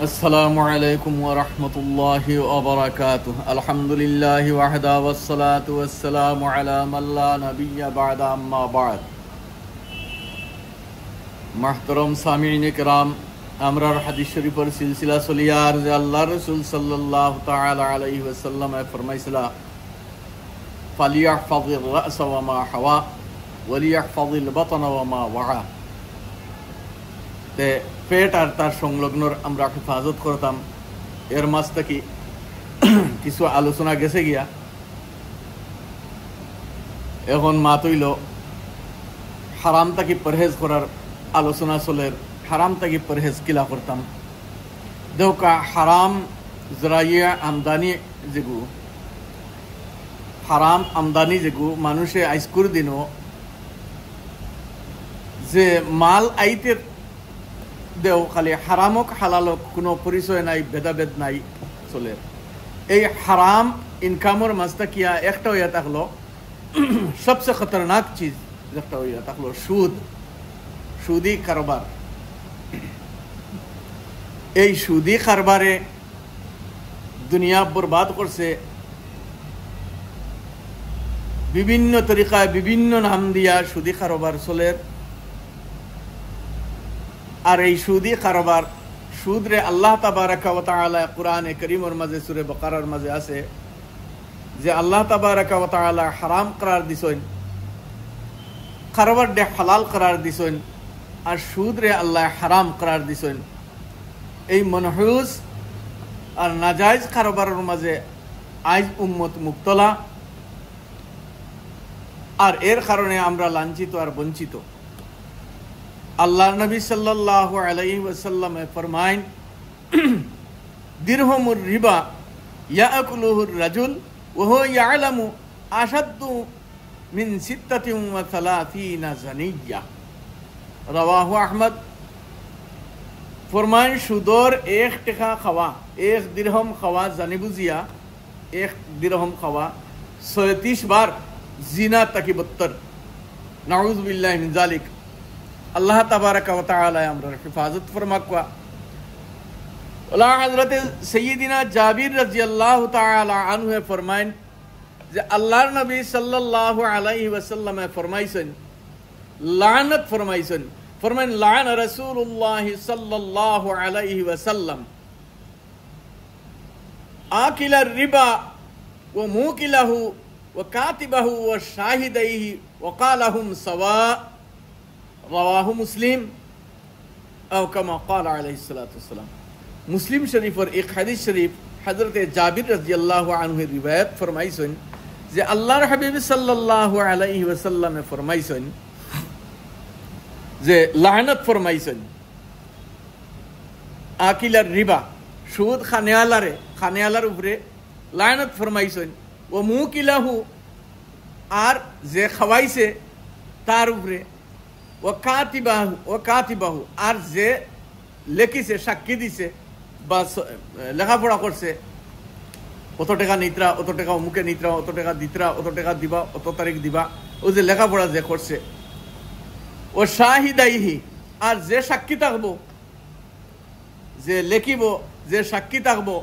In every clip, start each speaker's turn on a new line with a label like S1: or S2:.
S1: আসসালামু আলাইকুম ওয়া রাহমাতুল্লাহি ওয়া বারাকাতুহু। আলহামদুলিল্লাহি ওয়াহদা ওয়াসসালাতু ওয়াসসালামু আলা মান লা নাবিয়্যা বা'দা, আম্মা বা'দ। মুহতারাম সামিঈন কিরাম, আমরার হাদিস শরীফের সিলসিলা চলিয়ার যে আল্লাহর রাসূল সাল্লাল্লাহু তাআলা আলাইহি ওয়াসাল্লামে ফরমাইছিলা, ফালিয়াহফাযির রা'স ওয়া মা হাওয়া ওয়া লিয়াহফাযিল বাতনা ওয়া মা ওয়া। তে পেট আর তার সংলগ্নর আমরা হেফাজত করতাম। এর মাঝ থেকে কিছু আলোচনা গেছে গিয়া, এখন মা তৈল হারাম তাকি পরহেজ করার আলোচনা চলে। হারাম তাকি পরহেজ কিলা করতাম দেউকা হারাম জরাইয়া আমদানি যেগু, হারাম আমদানি যেগু মানুষে আইসকুর দিনও যে মাল আইতে দেও, খালি হারামক হালালক কোনো পরিচয় নাই, ভেদাভেদ নাই চলে। এই হারাম ইনকামর মাঝটা কিয়া একটা হইয়া থাকলো সবচেয়ে খতরনাক চিজ একটা হইয়া থাকলো সুদ, সুদি কারবার। এই সুদি কারবারে দুনিয়া বরবাদ করছে, বিভিন্ন তরিকায় বিভিন্ন নাম দিয়া সুদি কারবার চলে। আর এই সুদি কারবার সুদরে আল্লাহ তাবারাকা ওয়া তাআলা কুরআনে কারীমের মাঝে সূরা বাকারার মাঝে আছে যে আল্লাহ তাবারাকা ওয়া তাআলা হারাম করার দিছেন, কারবার দে হালাল করার দিছেন, আর সুদরে আল্লাহ হারাম করার দিছেন। এই মনহুস আর নাজায়েজ কারবারের মাঝে আজ উম্মত মুবতলা, আর এর কারণে আমরা লাঞ্ছিত আর বঞ্চিত। আল্লাহ নবী সাল্লাল্লাহু আলাইহি ওয়াসাল্লাম ফরমায়েন, দিরহামুর রিবা ইয়াকুলুহুর রাজুল ওয়া হুয়া ইয়ালামু আশাদ্দু মিন সিত্তাতিন ওয়া সালাসিনা জানিয়া। রাওয়াহু আহমদ। ফরমায়েন সুদর এক টাকা খাওয়া, এক দিরহম খাওয়া, জানি বুঝিয়া এক দিরহম খাওয়া 36 বার জিনা তাকি বত্তর। নাউযু বিল্লাহি মিন যালিক। আল্লাহ তাবারাকা ওয়া তাআলা আমরা হেফাজত ফরমাকুয়া। ওলা হযরত সাইয়্যিদিনা জাবির রাদিয়াল্লাহু তাআলা আনহু ফরমায়েন যে আল্লাহর নবী সাল্লাল্লাহু আলাইহি ওয়াসাল্লাম ফরমাইছেন, লানত ফরমাইছেন, ফরমায়েন লানা রাসূলুল্লাহ সাল্লাল্লাহু আলাইহি ওয়াসাল্লাম আকিলার রিবা ওয়া মুকিলাহু ওয়া কাতিবাহু ওয়া শাহিদাইহি ওয়া ক্বালাহুম সাওয়া। রাওয়াহু মুসলিম আও কামা ক্বালা আলাইহিস সালাতু ওয়াসসালাম। মুসলিম শরীফের এক হাদিস শরীফ হযরত জাবির রাদিয়াল্লাহু আনহু রিওয়ায়াত ফরমাইছেন যে আল্লাহর হাবিব সাল্লাল্লাহু আলাইহি ওয়াসাল্লাম ফরমাইছেন যে লানত ফরমাইছেন আকিলার রিবা, সুদ খানেয়ালার উপরে লানত ফরমাইছেন। ও মুকিলাহু, আর যে খাওয়াইছে তার উপরে। ও কাতিবাহু, আর যে লেখিছে, সাক্ষী দিছে বা লেখাপড়া করছে, অত টাকা নিত্রা, অত টাকা অমুকে নিত্রা, অত টাকা দিত্রা, অত টাকা দিবা, অত তারিখ দিবা, ও যে লেখাপড়া যে করছে। ও শাহিদাইহি, আর যে সাক্ষী থাকবো, যে লেখিব, যে সাক্ষী থাকবো,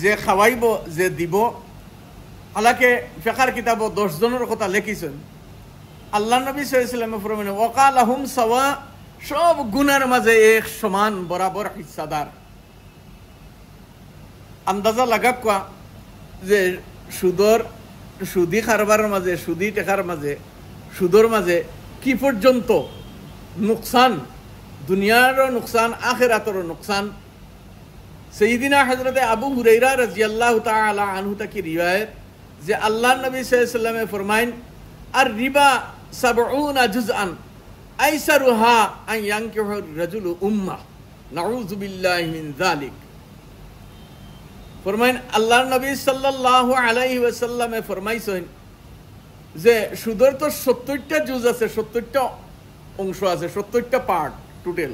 S1: যে খাওয়াইব, যে দিব। হালাকে ফিকহের কিতাব 10 জনের কথা লেখিছেন। আল্লাহ নবী সাল্লাল্লাহু আলাইহি ওয়াসাল্লাম ফরমানে ওয়া ক্বালাহুম সাওয়া, সব গুনার মাঝে এক সমান বরাবর হিস্সাদার। আন্দাজা লাগাকুয়া যে সুদি কারবারের মাঝে, সুদি টাকার মাঝে, সুদর মাঝে কি পর্যন্ত নুকসান, দুনিয়ারও নুকসান, আখিরাতেরও নুকসান। সাইয়্যিদিনা হযরত আবু হুরায়রা রাদিয়াল্লাহু তাআলা আনহু থেকে রিওয়ায়াত যে আল্লাহ নবী সাল্লাল্লাহু আলাইহি ওয়াসাল্লাম ফরমায়েন, আর রিবা 70 জুজআন আইসারুহা আন ইয়ানকিহুর রাজুলু উম্মাহ। নাউযু বিল্লাহি মিন যালিক। ফরমায়েন আল্লাহর নবী সাল্লাল্লাহু আলাইহি ওয়াসাল্লাম ফরমাইছেন যে সুদর তো 70টা জুজ আছে, 70টা অংশ আছে, 70টা পার্ট টোটাল।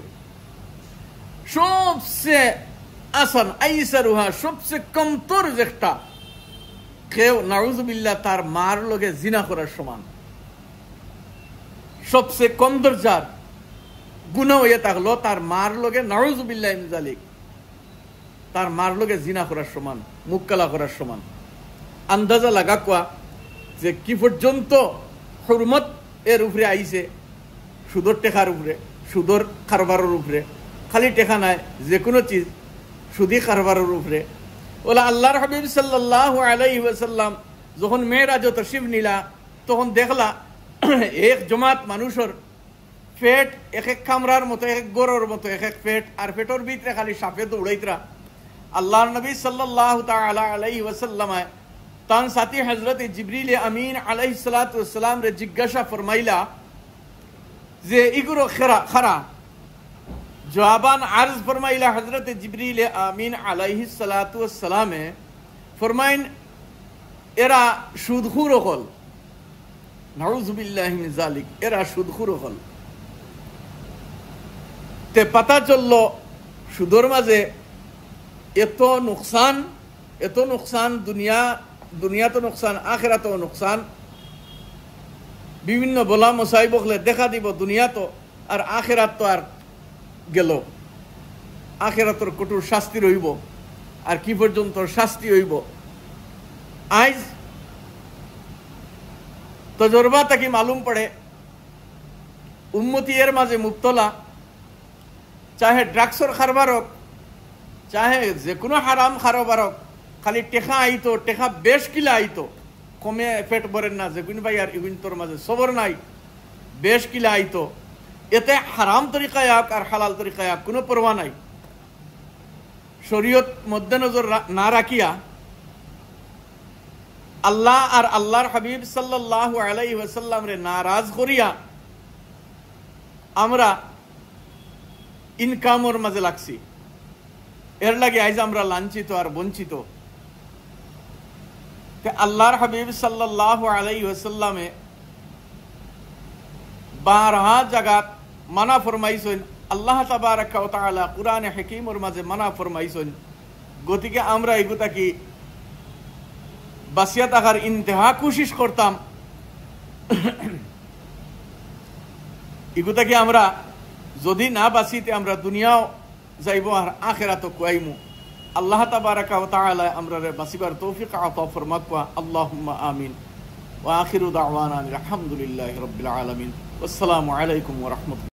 S1: সবচেয়ে আসান আইসারুহা, সবচেয়ে কমতর যেটা, কেউ নাউযু বিল্লাহ তার মার লগে জিনা করার সমান। সবচেয়ে কম দরজার গুনাহ হয়ে থাকলো তার মার লগে নাউযুবিল্লাহি মিন যালিক, তার মার লগে জিনা করার সমান, মুখ কালা করার সমান। আন্দাজা লাগা কোয়া যে কি পর্যন্ত হুরমত এর উপরে আইছে, সুদর টেকার উপরে, সুদর কারবারের উপরে, খালি টেকা নাই যে কোনো চিজ সুদি কারবারের উপরে। ওলা আল্লাহর হাবিব সাল্লাল্লাহু আলাইহি ওয়াসাল্লাম যখন মেরাজে তশরিফ নিলা তখন দেখলা এক জমাত মানুষের পেট এক এক কামরার মতো, এক এক গরুর মতো এক এক পেট, আর পেটের ভিতরে খালি সাপে দৌড়াইতরা। আল্লাহর নবী সাল্লাল্লাহু তাআলা আলাইহি ওয়াসাল্লাম তান সাথী হযরত জিবরিল আমিন আলাইহিস সালাতু ওয়াস সালাম রে জিজ্ঞাসা ফরমাইলা যে ইগুলো খারা। জবাবান আরজ ফরমাইলা হযরত জিবরিল আমিন আলাইহিস সালাতু ওয়াস সালামে ফরমাইন এরা সুদখুর হল, নাউযুবিল্লাহি মিন যালিক, এরা সুদখুর হল। তে পাতা চলল সুদর মাঝে এত নুকসান, দুনিয়াতে নুকসান, আখিরাতেও নুকসান। বিভিন্ন বলা মুসাইবকলে দেখা দিব দুনিয়াতো, আর আখিরাত তো আর গেল, আখিরাতের কঠোর শাস্তি রইব, আর কি পর্যন্ত শাস্তি হইব। আজ তজরবা তাকে মালুম পড়ে উম্মতি এর মাঝে মুবতলা, চাহে ড্রাগসর কারবার হোক, চাহে যে কোনো হারাম কারবার হোক, খালি টেকা আইতো, টেকা বেশ কিলা আইতো, কমে পেট ভরেন না, যে কোনো ভাই আর ইগুন তোর মাঝে সবর নাই, বেশ কিলা আইতো। এতে হারাম তরিকায় হোক আর হালাল তরিকায় হোক কোনো পরোয়া নাই। শরীয়ত মধ্যনজর না রাখিয়া আল্লাহ আর আল্লাহর হাবিব সাল্লাল্লাহু আলাইহি ওয়াসাল্লাম রে নারাজ করিয়া আমরা ইনকামর মাঝে লাগছি। এর লাগে আজ আমরা লাঞ্ছিত আর বঞ্চিত। আল্লাহর হাবিব সাল্লাল্লাহু আলাইহি ওয়াসাল্লামে 12 জায়গাত মানা ফরমাইছেন, আল্লাহ তাবারাকা ওয়া তাআলা কুরআনে হাকীমের মাঝে মানা ফরমাইছেন। গতিকে আমরা এগুতা কি বাসিয়া থাকার ইন্তেহা কোশিশ করতাম, এগুতা কি আমরা যদি না বাঁচিতে আমরা দুনিয়াও যাইব আর আখিরাতও কুয়াইমু। আল্লাহ তাবারাকা ওয়া তাআলা আমরা বাঁচিবার তৌফিক আতা ফরমাক। আল্লাহুম্মা আমিন। ওয়া আখিরু দাওয়ানা আলহামদুলিল্লাহি রাব্বিল আলামিন। আসসালামু আলাইকুম ওয়া রাহমাতুল্লাহ।